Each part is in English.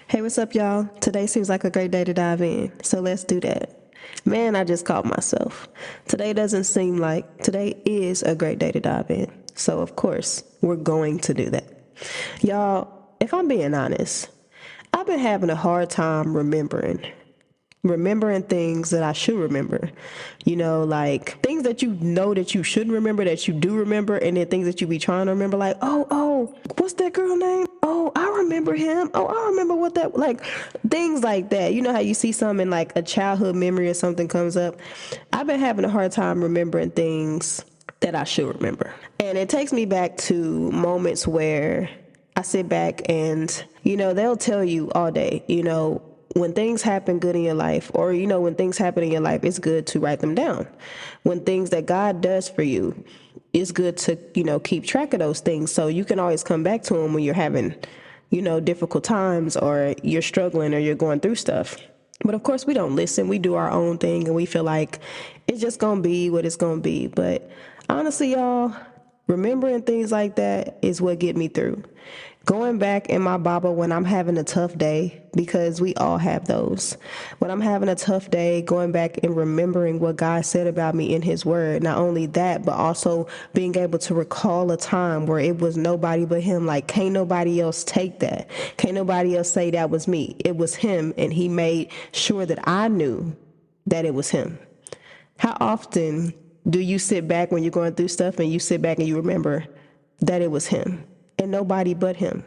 Hey, what's up, y'all? Today seems like a great day to dive in, so let's do that. Man, I just caught myself. Today is a great day to dive in, so of course, we're going to do that. Y'all, if I'm being honest, I've been having a hard time remembering things that I should remember. Like things that you know that you shouldn't remember that you do remember, and then things that you be trying to remember, like, oh, what's that girl name? Oh, I remember him. Oh, I remember what that, like, things like that. You know how you see something in like a childhood memory or something comes up? I've been having a hard time remembering things that I should remember. And it takes me back to moments where I sit back and, they'll tell you all day, when things happen good in your life, or, when things happen in your life, it's good to write them down. When things that God does for you, it's good to, keep track of those things. So you can always come back to them when you're having, difficult times, or you're struggling, or you're going through stuff. But of course we don't listen. We do our own thing, and we feel like it's just going to be what it's going to be. But honestly, y'all, remembering things like that is what get me through. Going back in my Bible when I'm having a tough day, because we all have those. When I'm having a tough day, going back and remembering what God said about me in his word. Not only that, but also being able to recall a time where it was nobody but him. Like, can't nobody else take that. Can't nobody else say that was me. It was him, and he made sure that I knew that it was him. How often do you sit back when you're going through stuff, and you sit back and you remember that it was him and nobody but him?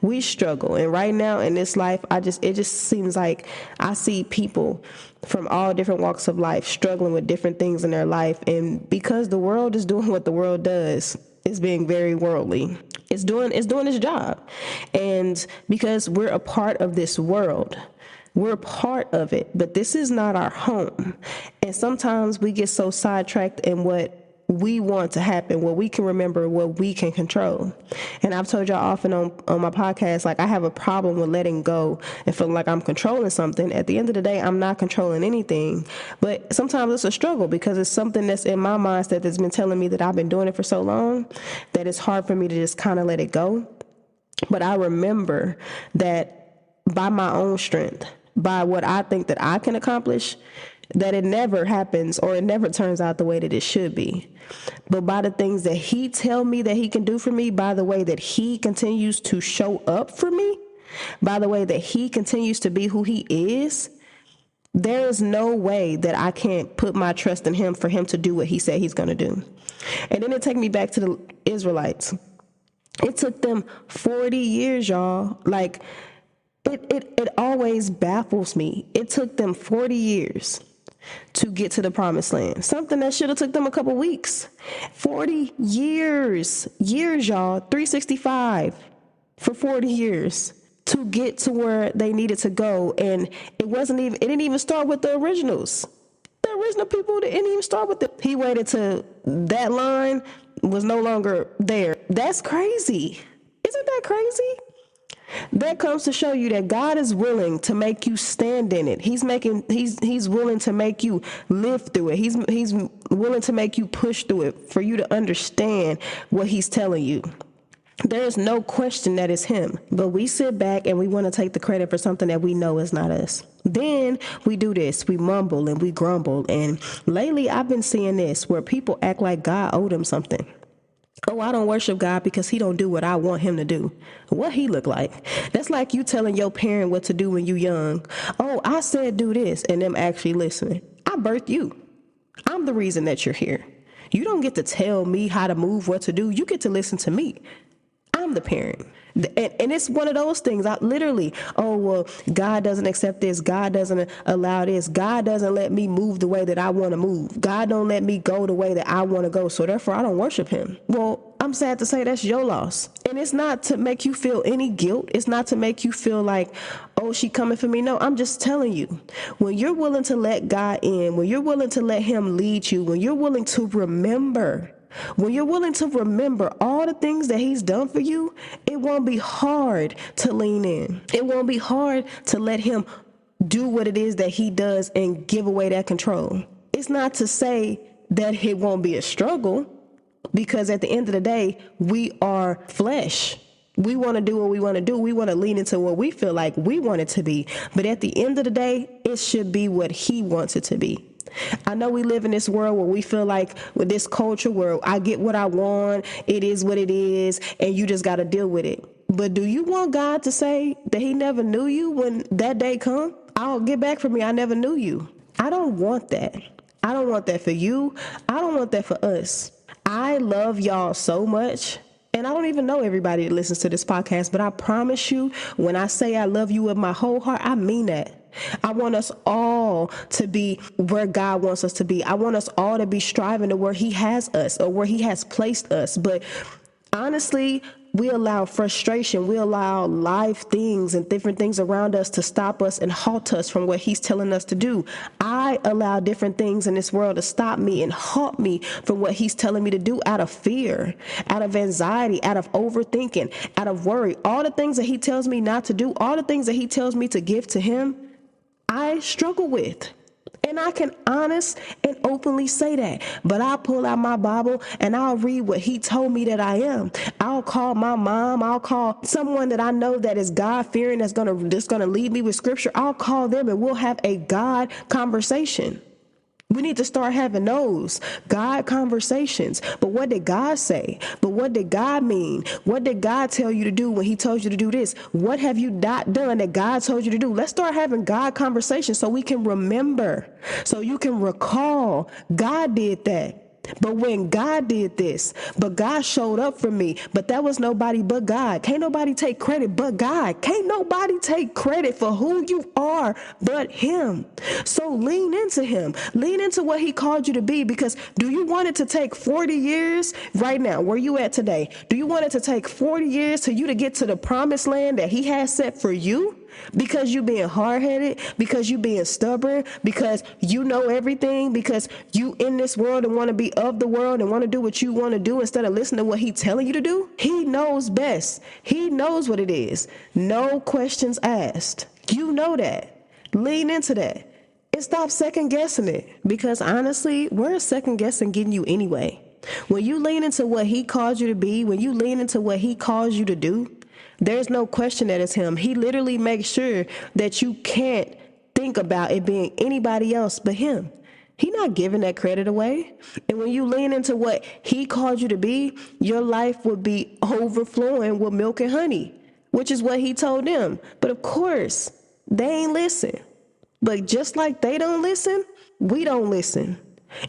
We struggle. And right now in this life, it just seems like I see people from all different walks of life struggling with different things in their life. And because the world is doing what the world does, it's being very worldly. It's doing its job. And because we're a part of this world, we're a part of it, but this is not our home. And sometimes we get so sidetracked in what we want to happen, what we can remember, what we can control. And I've told y'all often on my podcast, like, I have a problem with letting go and feeling like I'm controlling something. At the end of the day, I'm not controlling anything. But sometimes it's a struggle, because it's something that's in my mindset that's been telling me that I've been doing it for so long that it's hard for me to just kind of let it go. But I remember that by my own strength, by what I think that I can accomplish, that it never happens, or it never turns out the way that it should be. But by the things that he tell me that he can do for me, by the way that he continues to show up for me, by the way that he continues to be who he is, there is no way that I can't put my trust in him for him to do what he said he's going to do. And then it take me back to the Israelites. It took them 40 years, y'all. Like, it always baffles me. It took them 40 years to get to the promised land. Something that should have took them a couple weeks. 40 years, y'all, 365 for 40 years to get to where they needed to go. And it didn't even start with the originals. The original people didn't even start with he waited till that line was no longer there. That's crazy. Isn't that crazy? That comes to show you that God is willing to make you stand in it. He's willing to make you live through it. He's willing to make you push through it for you to understand what he's telling you. There's no question that it's him, but we sit back and we want to take the credit for something that we know is not us. Then we do this, we mumble and we grumble. And lately I've been seeing this where people act like God owed them something. Oh, I don't worship God because he don't do what I want him to do. What he look like? That's like you telling your parent what to do when you young. Oh, I said do this, and them actually listening. I birthed you. I'm the reason that you're here. You don't get to tell me how to move, what to do. You get to listen to me. I'm the parent. And it's one of those things. I literally, oh, well, God doesn't accept this. God doesn't allow this. God doesn't let me move the way that I want to move. God don't let me go the way that I want to go. So therefore, I don't worship him. Well, I'm sad to say that's your loss. And it's not to make you feel any guilt. It's not to make you feel like, oh, she coming for me. No, I'm just telling you, when you're willing to let God in, when you're willing to let him lead you, when you're willing to remember, when you're willing to remember all the things that he's done for you, it won't be hard to lean in. It won't be hard to let him do what it is that he does and give away that control. It's not to say that it won't be a struggle, because at the end of the day, we are flesh. We want to do what we want to do. We want to lean into what we feel like we want it to be. But at the end of the day, it should be what he wants it to be. I know we live in this world where we feel like with this culture where I get what I want, it is what it is, and you just got to deal with it. But do you want God to say that he never knew you when that day come? I'll get back from me. I never knew you. I don't want that. I don't want that for you. I don't want that for us. I love y'all so much. And I don't even know everybody that listens to this podcast, but I promise you, when I say I love you with my whole heart, I mean that. I want us all to be where God wants us to be. I want us all to be striving to where he has us or where he has placed us. But honestly, we allow frustration, we allow life things and different things around us to stop us and halt us from what he's telling us to do. I allow different things in this world to stop me and halt me from what he's telling me to do out of fear, out of anxiety, out of overthinking, out of worry. All the things that he tells me not to do, all the things that he tells me to give to him, I struggle with. And I can honest and openly say that. But I'll pull out my Bible and I'll read what he told me that I am. I'll call my mom. I'll call someone that I know that is God-fearing, that's gonna lead me with scripture. I'll call them and we'll have a God conversation. We need to start having those God conversations. But what did God say? But what did God mean? What did God tell you to do when he told you to do this? What have you not done that God told you to do? Let's start having God conversations so we can remember, so you can recall God did that. But when God did this, but God showed up for me, but that was nobody but God. Can't nobody take credit but God. Can't nobody take credit for who you are but him. So lean into him. Lean into what he called you to be, because do you want it to take 40 years right now? Where you at today? Do you want it to take 40 years for you to get to the promised land that he has set for you? Because you being hard-headed, because you being stubborn, because you know everything, because you in this world and want to be of the world and want to do what you want to do instead of listening to what he's telling you to do? He knows best. He knows what it is. No questions asked. You know that. Lean into that and stop second guessing it, because honestly, we're second guessing getting you anyway. When you lean into what he calls you to be, when you lean into what he calls you to do, there's no question that it's him. He literally makes sure that you can't think about it being anybody else but him. He's not giving that credit away. And when you lean into what he called you to be, your life would be overflowing with milk and honey, which is what he told them. But of course, they ain't listen. But just like they don't listen, we don't listen.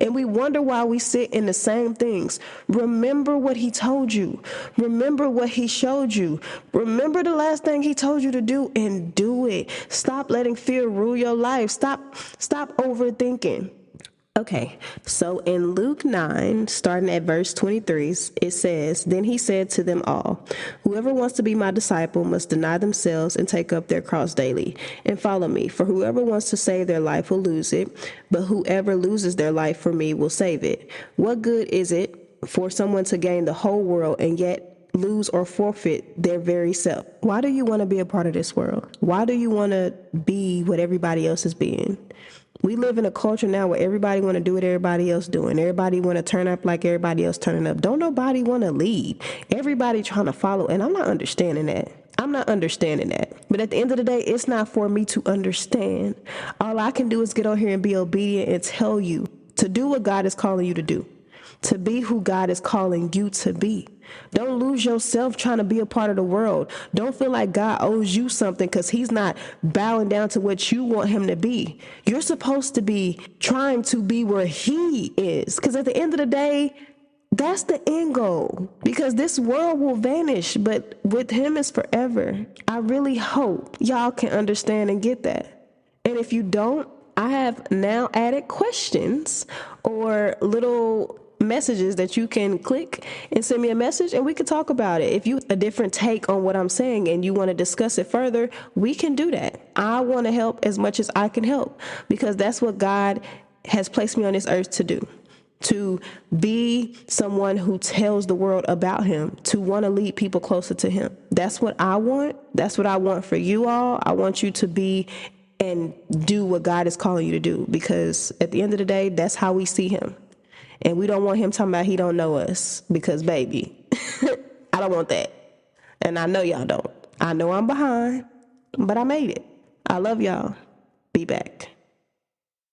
And we wonder why we sit in the same things. Remember what he told you. Remember what he showed you. Remember the last thing he told you to do and do it. Stop letting fear rule your life. Stop overthinking. Okay, so in Luke 9, starting at verse 23, it says, "Then he said to them all, 'Whoever wants to be my disciple must deny themselves and take up their cross daily and follow me. For whoever wants to save their life will lose it, but whoever loses their life for me will save it. What good is it for someone to gain the whole world and yet lose or forfeit their very self?'" Why do you want to be a part of this world? Why do you want to be what everybody else is being? We live in a culture now where everybody want to do what everybody else doing. Everybody want to turn up like everybody else turning up. Don't nobody want to lead. Everybody trying to follow. And I'm not understanding that. But at the end of the day, it's not for me to understand. All I can do is get on here and be obedient and tell you to do what God is calling you to do, to be who God is calling you to be. Don't lose yourself trying to be a part of the world. Don't feel like God owes you something because he's not bowing down to what you want him to be. You're supposed to be trying to be where he is, because at the end of the day, that's the end goal, because this world will vanish, but with him is forever. I really hope y'all can understand and get that. And if you don't, I have now added questions or little messages that you can click and send me a message and we can talk about it. If you a different take on what I'm saying and you want to discuss it further, we can do that. I want to help as much as I can help, because that's what God has placed me on this earth to do. To be someone who tells the world about him, to want to lead people closer to him. That's what I want. That's what I want for you all. I want you to be and do what God is calling you to do, because at the end of the day, that's how we see him. And we don't want him talking about he don't know us, because baby, I don't want that. And I know y'all don't. I know I'm behind, but I made it. I love y'all. Be back.